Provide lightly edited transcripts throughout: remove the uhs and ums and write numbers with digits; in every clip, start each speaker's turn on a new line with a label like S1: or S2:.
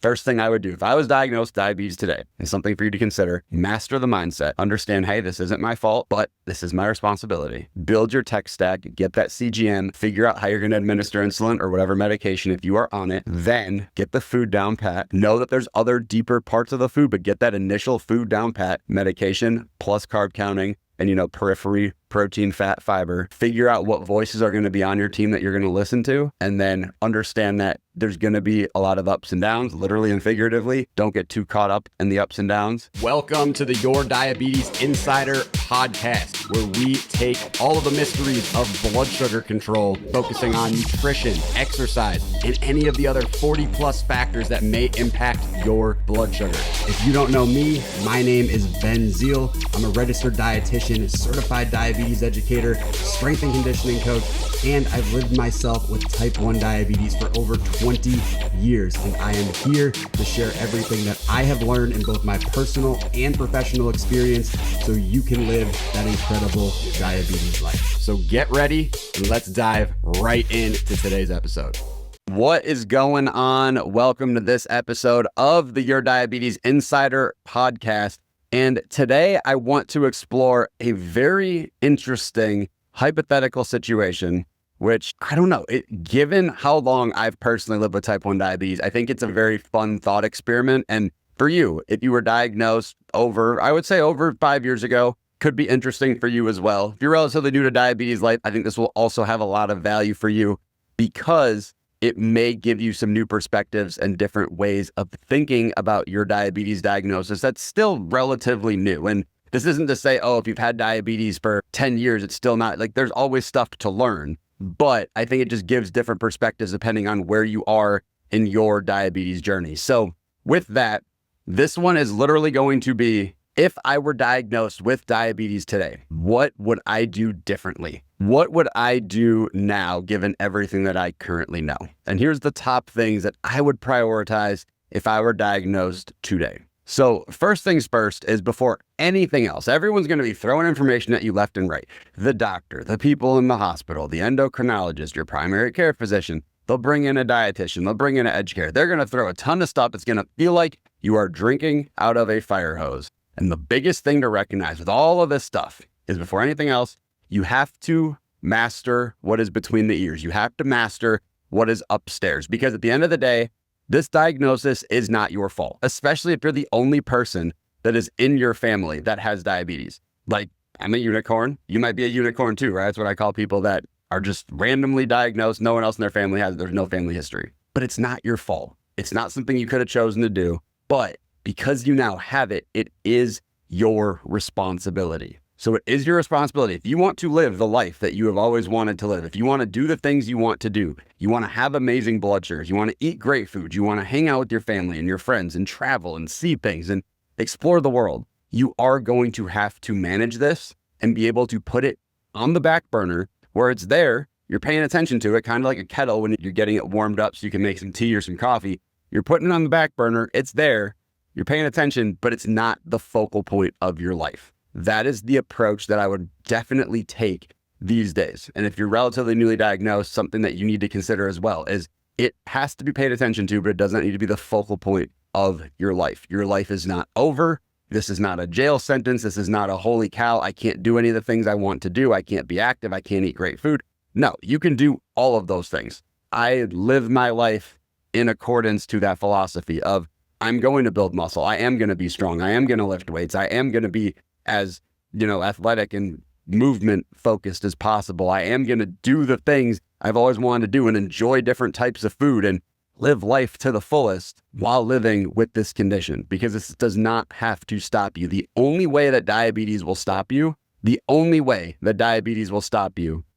S1: First thing I would do if I was diagnosed with diabetes today is something for you to consider. Master the mindset. Understand, hey, this isn't my fault, but this is my responsibility. Build your tech stack, get that CGM, figure out how you're going to administer insulin or whatever medication if you are on it. Then get the food down pat. Know that there's other deeper parts of the food, but get that initial food down pat. Medication plus carb counting and, periphery, protein, fat, fiber. Figure out what voices are going to be on your team that you're going to listen to, and then understand that there's going to be a lot of ups and downs, literally and figuratively. Don't get too caught up in the ups and downs. Welcome to the Your Diabetes Insider podcast, where we take all of the mysteries of blood sugar control, focusing on nutrition, exercise, and any of the other 40 plus factors that may impact your blood sugar. If you don't know me, my name is Ben Zeal. I'm a registered dietitian, certified diabetes educator, strength and conditioning coach, and I've lived myself with type 1 diabetes for over 20 years. And I am here to share everything that I have learned in both my personal and professional experience so you can live that incredible diabetes life. So get ready and let's dive right into today's episode. What is going on? Welcome to this episode of the Your Diabetes Insider podcast. And today I want to explore a very interesting hypothetical situation, which I don't know, given how long I've personally lived with type 1 diabetes, I think it's a very fun thought experiment. And for you, if you were diagnosed I would say over 5 years ago, could be interesting for you as well. If you're relatively new to diabetes life, I think this will also have a lot of value for you because it may give you some new perspectives and different ways of thinking about your diabetes diagnosis that's still relatively new. And this isn't to say, if you've had diabetes for 10 years, it's still not, there's always stuff to learn. But I think it just gives different perspectives depending on where you are in your diabetes journey. So with that, this one is literally going to be, if I were diagnosed with diabetes today, what would I do differently? What would I do now, given everything that I currently know? And here's the top things that I would prioritize if I were diagnosed today. So first things first is before anything else, everyone's going to be throwing information at you left and right. The doctor, the people in the hospital, the endocrinologist, your primary care physician, they'll bring in a dietitian, they'll bring in an educator. They're going to throw a ton of stuff that's going to feel like you are drinking out of a fire hose. And the biggest thing to recognize with all of this stuff is before anything else, you have to master what is between the ears. You have to master what is upstairs, because at the end of the day, this diagnosis is not your fault, especially if you're the only person that is in your family that has diabetes. Like, I'm a unicorn. You might be a unicorn too, right? That's what I call people that are just randomly diagnosed. No one else in their family has, there's no family history, but it's not your fault. It's not something you could have chosen to do, but because you now have it, it is your responsibility. So it is your responsibility. If you want to live the life that you have always wanted to live, if you want to do the things you want to do, you want to have amazing blood sugars, you want to eat great food, you want to hang out with your family and your friends and travel and see things and explore the world, you are going to have to manage this and be able to put it on the back burner where it's there. You're paying attention to it, kind of like a kettle when you're getting it warmed up so you can make some tea or some coffee. You're putting it on the back burner. It's there. You're paying attention, but it's not the focal point of your life. That is the approach that I would definitely take these days. And if you're relatively newly diagnosed, something that you need to consider as well is it has to be paid attention to, but it does not need to be the focal point of your life. Your life is not over. This is not a jail sentence. This is not a holy cow, I can't do any of the things I want to do. I can't be active. I can't eat great food. No, you can do all of those things. I live my life in accordance to that philosophy of I'm going to build muscle. I am going to be strong. I am going to lift weights. I am going to be as, athletic and movement focused as possible. I am going to do the things I've always wanted to do and enjoy different types of food and live life to the fullest while living with this condition, because this does not have to stop you. The only way that diabetes will stop you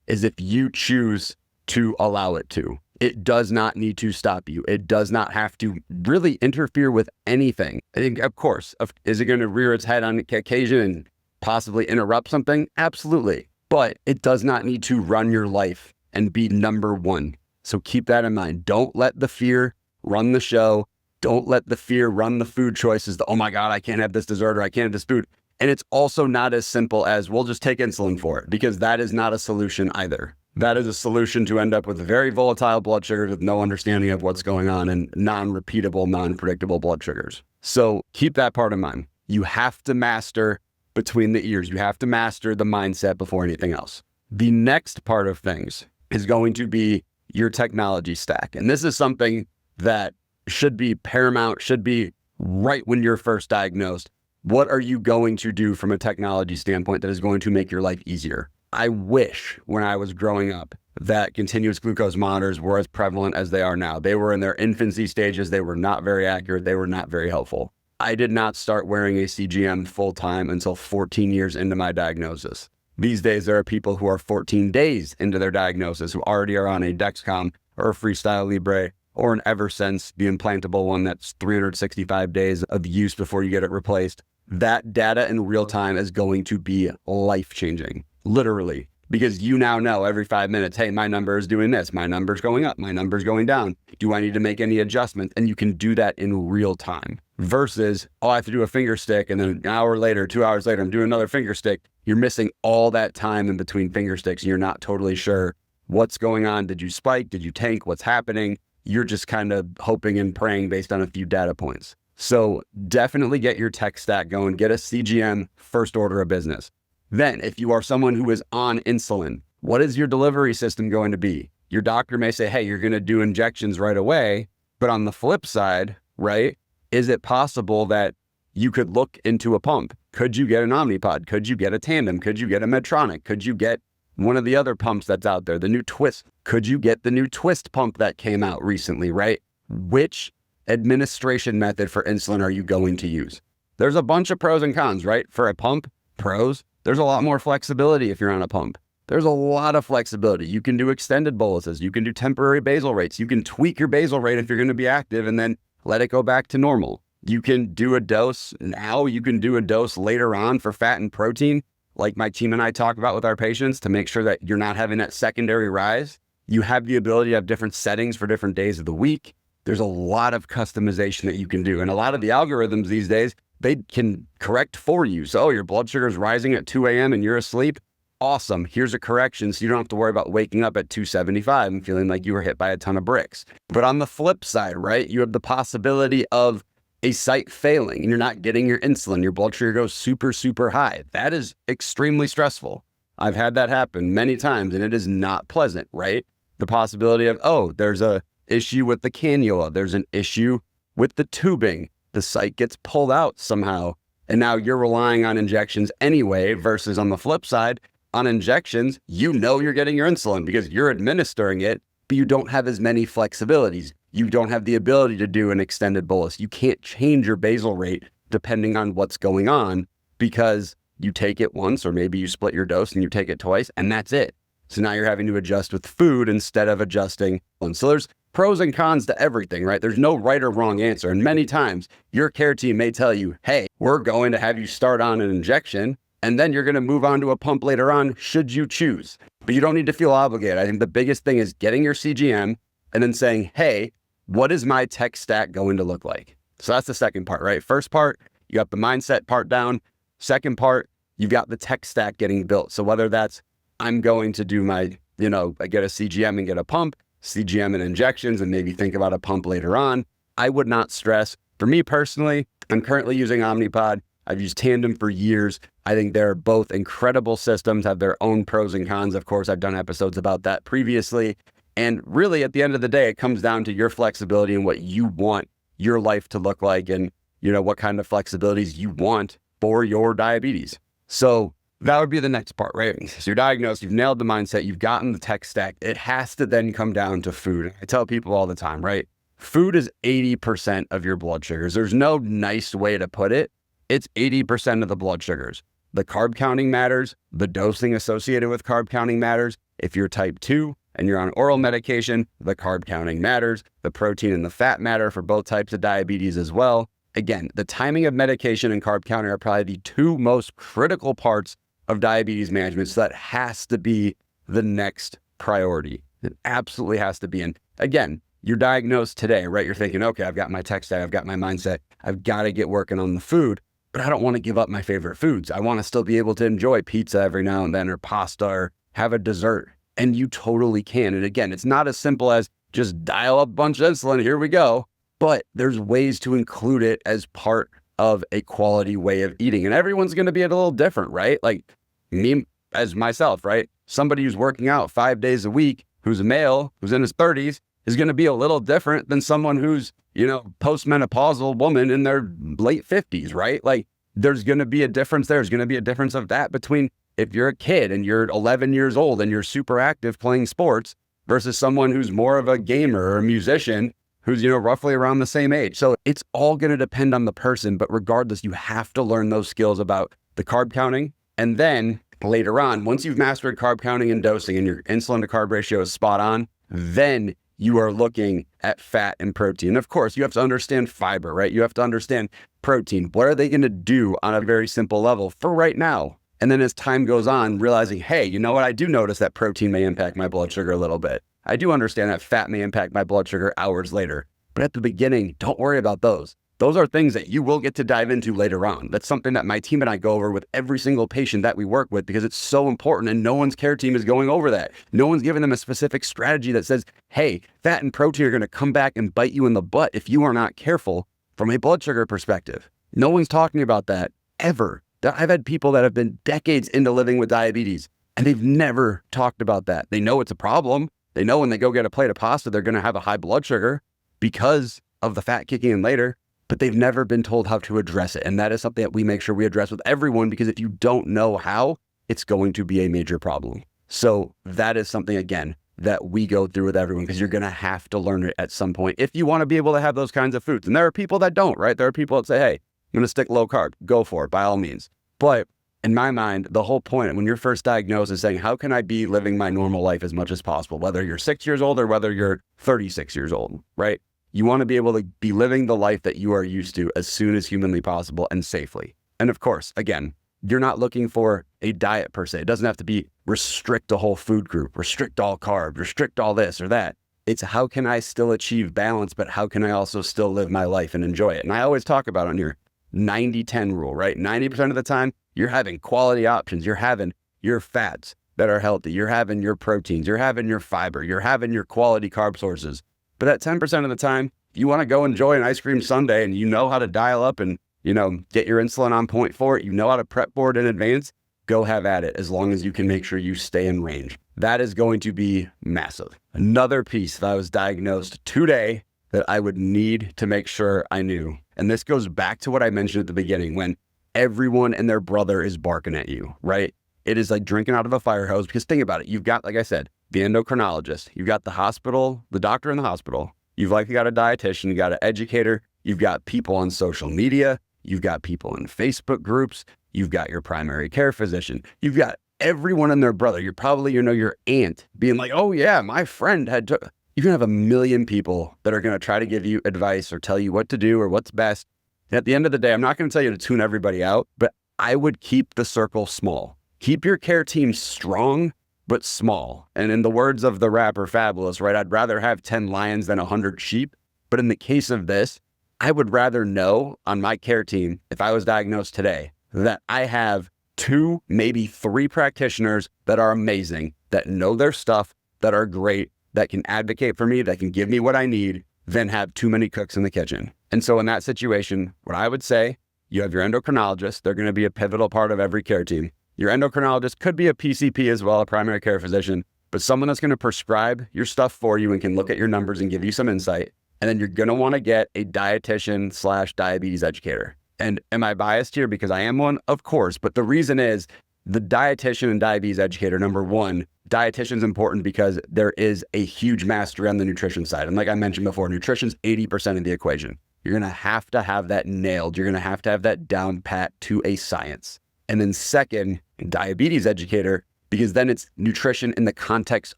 S1: is if you choose to allow it to. It does not need to stop you. It does not have to really interfere with anything. I think, of course, is it going to rear its head on occasion and possibly interrupt something? Absolutely. But it does not need to run your life and be number one. So keep that in mind. Don't let the fear run the show. Don't let the fear run the food choices. Oh my God, I can't have this dessert or I can't have this food. And it's also not as simple as we'll just take insulin for it, because that is not a solution either. That is a solution to end up with very volatile blood sugars with no understanding of what's going on and non-repeatable, non-predictable blood sugars. So keep that part in mind. You have to master between the ears. You have to master the mindset before anything else. The next part of things is going to be your technology stack. And this is something that should be paramount, should be right when you're first diagnosed. What are you going to do from a technology standpoint that is going to make your life easier? I wish when I was growing up that continuous glucose monitors were as prevalent as they are now. They were in their infancy stages. They were not very accurate. They were not very helpful. I did not start wearing a CGM full time until 14 years into my diagnosis. These days, there are people who are 14 days into their diagnosis who already are on a Dexcom or a Freestyle Libre or an Eversense, the implantable one that's 365 days of use before you get it replaced. That data in real time is going to be life-changing. Literally, because you now know every 5 minutes, hey, my number is doing this, my number's going up, my number's going down. Do I need to make any adjustments? And you can do that in real time versus, oh, I have to do a finger stick. And then an hour later, 2 hours later, I'm doing another finger stick. You're missing all that time in between finger sticks. And you're not totally sure what's going on. Did you spike? Did you tank? What's happening? You're just kind of hoping and praying based on a few data points. So definitely get your tech stack going, get a CGM first order of business. Then, if you are someone who is on insulin, what is your delivery system going to be? Your doctor may say, hey, you're going to do injections right away. But on the flip side, right, is it possible that you could look into a pump? Could you get an Omnipod? Could you get a Tandem? Could you get a Medtronic? Could you get one of the other pumps that's out there, the new Twist? Could you get the new Twist pump that came out recently, right? Which administration method for insulin are you going to use? There's a bunch of pros and cons, right? For a pump, pros. There's a lot more flexibility if you're on a pump. There's a lot of flexibility. You can do extended boluses. You can do temporary basal rates. You can tweak your basal rate if you're going to be active and then let it go back to normal. You can do a dose now. You can do a dose later on for fat and protein, like my team and I talk about with our patients to make sure that you're not having that secondary rise. You have the ability to have different settings for different days of the week. There's a lot of customization that you can do. And a lot of the algorithms these days, they can correct for you. So, oh, your blood sugar is rising at 2 a.m. and you're asleep. Awesome. Here's a correction so you don't have to worry about waking up at 275 and feeling like you were hit by a ton of bricks. But on the flip side, right, you have the possibility of a site failing and you're not getting your insulin. Your blood sugar goes super, super high. That is extremely stressful. I've had that happen many times and it is not pleasant, right? The possibility of, oh, there's a issue with the cannula. There's an issue with the tubing. The site gets pulled out somehow. And now you're relying on injections anyway, versus on the flip side, on injections, you know you're getting your insulin because you're administering it, but you don't have as many flexibilities. You don't have the ability to do an extended bolus. You can't change your basal rate depending on what's going on because you take it once or maybe you split your dose and you take it twice and that's it. So now you're having to adjust with food instead of adjusting. And so there's pros and cons to everything, right? There's no right or wrong answer. And many times your care team may tell you, hey, we're going to have you start on an injection and then you're going to move on to a pump later on, should you choose. But you don't need to feel obligated. I think the biggest thing is getting your CGM and then saying, hey, what is my tech stack going to look like? So that's the second part, right? First part, you got the mindset part down. Second part, you've got the tech stack getting built. So whether that's I'm going to do my, I get a CGM and get a pump, CGM and injections, and maybe think about a pump later on. I would not stress. For me personally, I'm currently using Omnipod. I've used Tandem for years. I think they're both incredible systems, have their own pros and cons. Of course, I've done episodes about that previously. And really, at the end of the day, it comes down to your flexibility and what you want your life to look like and, what kind of flexibilities you want for your diabetes. So that would be the next part, right? So you're diagnosed, you've nailed the mindset, you've gotten the tech stack. It has to then come down to food. I tell people all the time, right? Food is 80% of your blood sugars. There's no nice way to put it. It's 80% of the blood sugars. The carb counting matters. The dosing associated with carb counting matters. If you're type 2 and you're on oral medication, the carb counting matters. The protein and the fat matter for both types of diabetes as well. Again, the timing of medication and carb counting are probably the two most critical parts of diabetes management. So that has to be the next priority. It absolutely has to be. And again, you're diagnosed today, right? You're thinking, okay, I've got my tech stack, I've got my mindset, I've got to get working on the food, but I don't want to give up my favorite foods. I want to still be able to enjoy pizza every now and then or pasta or have a dessert. And you totally can. And again, it's not as simple as just dial up a bunch of insulin, here we go. But there's ways to include it as part of a quality way of eating. And everyone's going to be a little different, right? Like me as myself, right? Somebody who's working out 5 days a week, who's a male, who's in his 30s, is going to be a little different than someone who's, postmenopausal woman in their late 50s, right? Like there's going to be a difference there. There's going to be a difference of that between if you're a kid and you're 11 years old and you're super active playing sports versus someone who's more of a gamer or a musician who's, roughly around the same age. So it's all going to depend on the person, but regardless, you have to learn those skills about the carb counting. And then later on, once you've mastered carb counting and dosing and your insulin to carb ratio is spot on, then you are looking at fat and protein. Of course, you have to understand fiber, right? You have to understand protein. What are they going to do on a very simple level for right now? And then as time goes on, realizing, hey, you know what? I do notice that protein may impact my blood sugar a little bit. I do understand that fat may impact my blood sugar hours later. But at the beginning, don't worry about those. Those are things that you will get to dive into later on. That's something that my team and I go over with every single patient that we work with because it's so important and no one's care team is going over that. No one's giving them a specific strategy that says, hey, fat and protein are going to come back and bite you in the butt if you are not careful from a blood sugar perspective. No one's talking about that ever. I've had people that have been decades into living with diabetes and they've never talked about that. They know it's a problem. They know when they go get a plate of pasta, they're going to have a high blood sugar because of the fat kicking in later, but they've never been told how to address it. And that is something that we make sure we address with everyone, because if you don't know how, it's going to be a major problem. So that is something, again, that we go through with everyone, because you're going to have to learn it at some point if you want to be able to have those kinds of foods. And there are people that don't, right? There are people that say, hey, I'm going to stick low carb, go for it by all means. But in my mind, the whole point when you're first diagnosed is saying, how can I be living my normal life as much as possible, whether you're 6 years old or whether you're 36 years old, right? You want to be able to be living the life that you are used to as soon as humanly possible and safely. And of course, again, you're not looking for a diet per se. It doesn't have to be restrict a whole food group, restrict all carbs, restrict all this or that. It's how can I still achieve balance, but how can I also still live my life and enjoy it? And I always talk about on your 90-10 rule, right? 90% of the time, you're having quality options. You're having your fats that are healthy. You're having your proteins. You're having your fiber. You're having your quality carb sources. But at 10% of the time, you want to go enjoy an ice cream sundae and you know how to dial up and, get your insulin on point for it. You know how to prep for it in advance. Go have at it, as long as you can make sure you stay in range. That is going to be massive. Another piece that I was diagnosed today that I would need to make sure I knew. And this goes back to what I mentioned at the beginning, when everyone and their brother is barking at you, right? It is like drinking out of a fire hose, because think about it. You've got, like I said, the endocrinologist, you've got the hospital, the doctor in the hospital, you've likely got a dietitian, you got an educator, you've got people on social media, you've got people in Facebook groups, you've got your primary care physician, you've got everyone and their brother. You're probably, your aunt being like, oh yeah, my friend had to. You're going to have a million people that are going to try to give you advice or tell you what to do or what's best. And at the end of the day, I'm not going to tell you to tune everybody out, but I would keep the circle small. Keep your care team strong, but small. And in the words of the rapper Fabulous, right? I'd rather have 10 lions than 100 sheep. But in the case of this, I would rather know on my care team, if I was diagnosed today, that I have 2, maybe 3 practitioners that are amazing, that know their stuff, that are great, that can advocate for me, that can give me what I need, than have too many cooks in the kitchen. And so in that situation, what I would say, you have your endocrinologist. They're going to be a pivotal part of every care team. Your endocrinologist could be a PCP as well, a primary care physician, but someone that's going to prescribe your stuff for you and can look at your numbers and give you some insight. And then you're going to want to get a dietitian/diabetes educator. And am I biased here because I am one? Of course. But the reason is the dietitian and diabetes educator, number one, dietitian is important because there is a huge mastery on the nutrition side. And like I mentioned before, nutrition's 80% of the equation. You're going to have that nailed. You're going to have that down pat to a science. And then second, diabetes educator, because then it's nutrition in the context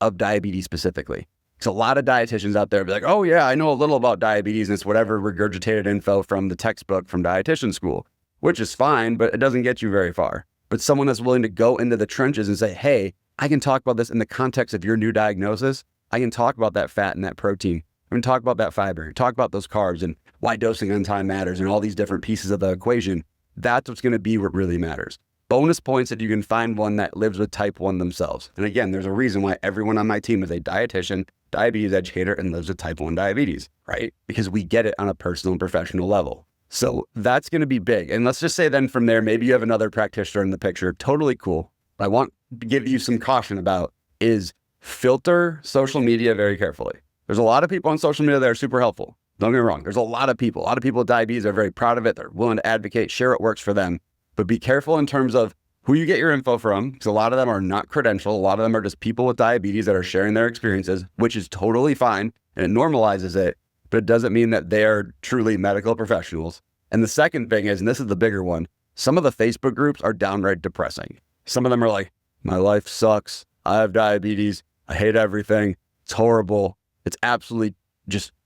S1: of diabetes specifically. So a lot of dietitians out there be like, oh yeah, I know a little about diabetes, and it's whatever regurgitated info from the textbook from dietitian school, which is fine, but it doesn't get you very far. But someone that's willing to go into the trenches and say, hey, I can talk about this in the context of your new diagnosis. I can talk about that fat and that protein. I can talk about that fiber, talk about those carbs and why dosing on time matters and all these different pieces of the equation. That's what's going to be what really matters. bonus points if you can find one that lives with type 1 themselves. And again, there's a reason why everyone on my team is a dietitian, diabetes educator, and lives with type 1 diabetes, right? Because we get it on a personal and professional level. So that's going to be big. And let's just say then from there, maybe you have another practitioner in the picture. Totally cool. What I want to give you some caution about is filter social media very carefully. There's a lot of people on social media that are super helpful. Don't get me wrong. There's a lot of people with diabetes are very proud of it. They're willing to advocate, share what works for them. But be careful in terms of who you get your info from, because a lot of them are not credentialed. A lot of them are just people with diabetes that are sharing their experiences, which is totally fine, and it normalizes it, but it doesn't mean that they are truly medical professionals. And the second thing is, and this is the bigger one, some of the Facebook groups are downright depressing. Some of them are like, my life sucks. I have diabetes. I hate everything. It's horrible. It's absolutely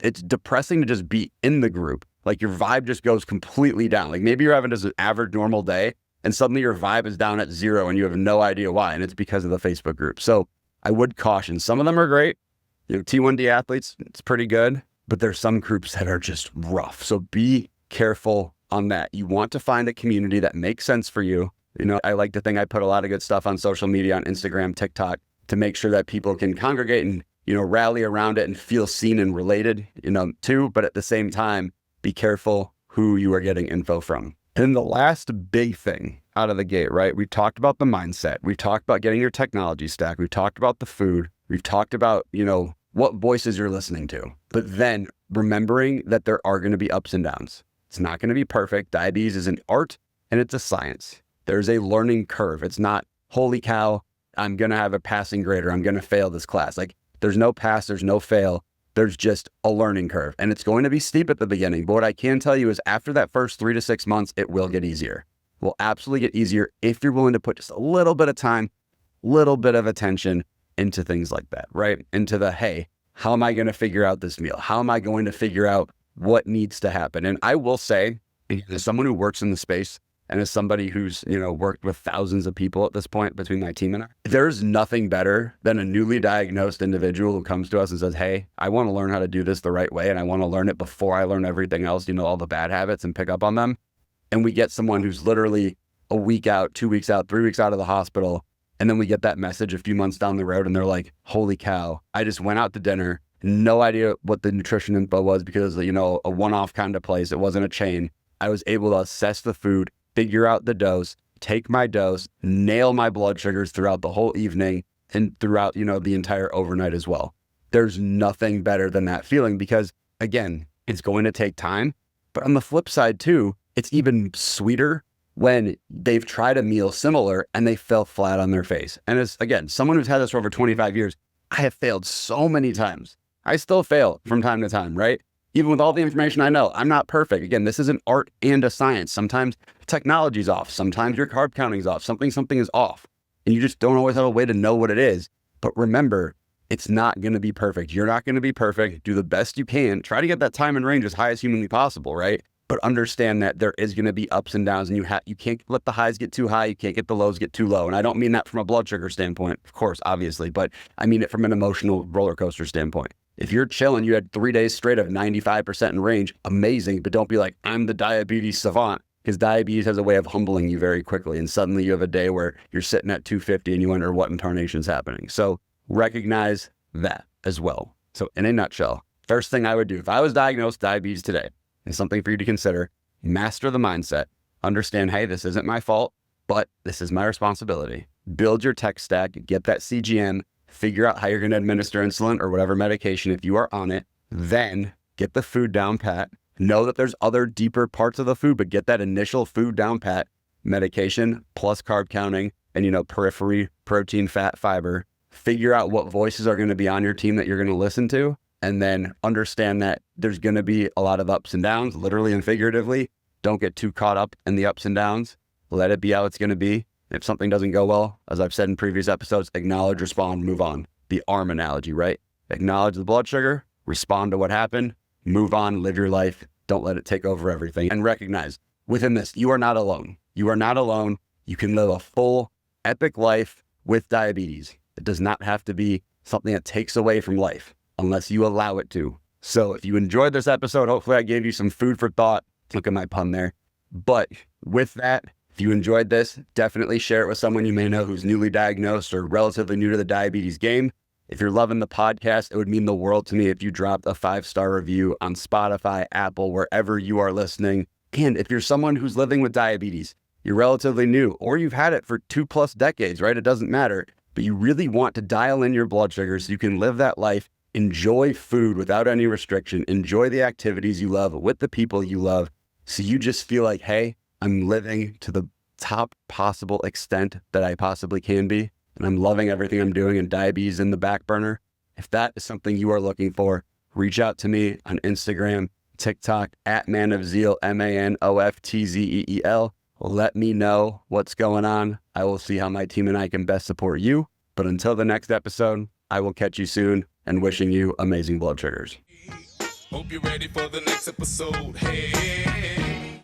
S1: it's depressing to just be in the group. Like your vibe just goes completely down. Like maybe you're having just an average normal day and suddenly your vibe is down at 0 and you have no idea why. And it's because of the Facebook group. So I would caution. Some of them are great. T1D athletes, it's pretty good, but there's some groups that are just rough. So be careful on that. You want to find a community that makes sense for you. I like to think I put a lot of good stuff on social media, on Instagram, TikTok, to make sure that people can congregate and, rally around it and feel seen and related, too. But at the same time, be careful who you are getting info from. And the last big thing out of the gate, right? We've talked about the mindset. We've talked about getting your technology stack. We've talked about the food. We've talked about, what voices you're listening to. But then remembering that there are going to be ups and downs. It's not going to be perfect. Diabetes is an art and it's a science. There's a learning curve. It's not, holy cow, I'm going to have a passing grade or I'm going to fail this class. Like there's no pass, there's no fail. There's just a learning curve and it's going to be steep at the beginning. But what I can tell you is after that first 3 to 6 months, it will get easier. It will absolutely get easier if you're willing to put just a little bit of time, little bit of attention into things like that, right? Into the, hey, how am I going to figure out this meal? How am I going to figure out what needs to happen? And I will say, as someone who works in the space and as somebody who's, worked with thousands of people at this point between my team and I, there's nothing better than a newly diagnosed individual who comes to us and says, hey, I want to learn how to do this the right way. And I want to learn it before I learn everything else, all the bad habits and pick up on them. And we get someone who's literally a week out, 2 weeks out, 3 weeks out of the hospital. And then we get that message a few months down the road and they're like, holy cow, I just went out to dinner, no idea what the nutrition info was because, a one-off kind of place. It wasn't a chain. I was able to assess the food, figure out the dose, take my dose, nail my blood sugars throughout the whole evening and throughout, the entire overnight as well. There's nothing better than that feeling because, again, it's going to take time. But on the flip side too, it's even sweeter when they've tried a meal similar and they fell flat on their face. And as, again, someone who's had this for over 25 years, I have failed so many times. I still fail from time to time, right? Even with all the information I know, I'm not perfect. Again, this is an art and a science. Sometimes technology's off. Sometimes your carb counting's off. Something is off. And you just don't always have a way to know what it is. But remember, it's not going to be perfect. You're not going to be perfect. Do the best you can. Try to get that time and range as high as humanly possible, right? But understand that there is going to be ups and downs and you can't let the highs get too high. You can't get the lows get too low. And I don't mean that from a blood sugar standpoint, of course, obviously, but I mean it from an emotional roller coaster standpoint. If you're chilling, you had 3 days straight of 95% in range, amazing. But don't be like, I'm the diabetes savant, because diabetes has a way of humbling you very quickly. And suddenly you have a day where you're sitting at 250 and you wonder what in tarnation's happening. So recognize that as well. So in a nutshell, first thing I would do if I was diagnosed diabetes today, is something for you to consider. Master the mindset. Understand, hey, this isn't my fault, but this is my responsibility. Build your tech stack, get that CGM, figure out how you're going to administer insulin or whatever medication if you are on it. Then get the food down pat. Know that there's other deeper parts of the food, but get that initial food down pat. Medication plus carb counting and, periphery, protein, fat, fiber. Figure out what voices are going to be on your team that you're going to listen to. And then understand that there's going to be a lot of ups and downs, literally and figuratively. Don't get too caught up in the ups and downs. Let it be how it's going to be. If something doesn't go well, as I've said in previous episodes, acknowledge, respond, move on. The arm analogy, right? Acknowledge the blood sugar, respond to what happened, move on, live your life. Don't let it take over everything. And recognize within this, you are not alone. You are not alone. You can live a full, epic life with diabetes. It does not have to be something that takes away from life, unless you allow it to. So if you enjoyed this episode, hopefully I gave you some food for thought. Look at my pun there. But with that, If you enjoyed this, definitely share it with someone you may know who's newly diagnosed or relatively new to the diabetes game. If you're loving the podcast, it would mean the world to me if you dropped a 5-star review on Spotify, Apple, wherever you are listening. And if you're someone who's living with diabetes, you're relatively new, or you've had it for 2+ decades, right? It doesn't matter, but you really want to dial in your blood sugar so you can live that life, enjoy food without any restriction, enjoy the activities you love with the people you love. So you just feel like, hey, I'm living to the top possible extent that I possibly can be. And I'm loving everything I'm doing, and diabetes in the back burner. If that is something you are looking for, reach out to me on Instagram, TikTok, @manofzeel, MANOFTZEEL. Let me know what's going on. I will see how my team and I can best support you. But until the next episode, I will catch you soon, and wishing you amazing blood sugars.
S2: Hope you're ready for the next episode. Hey.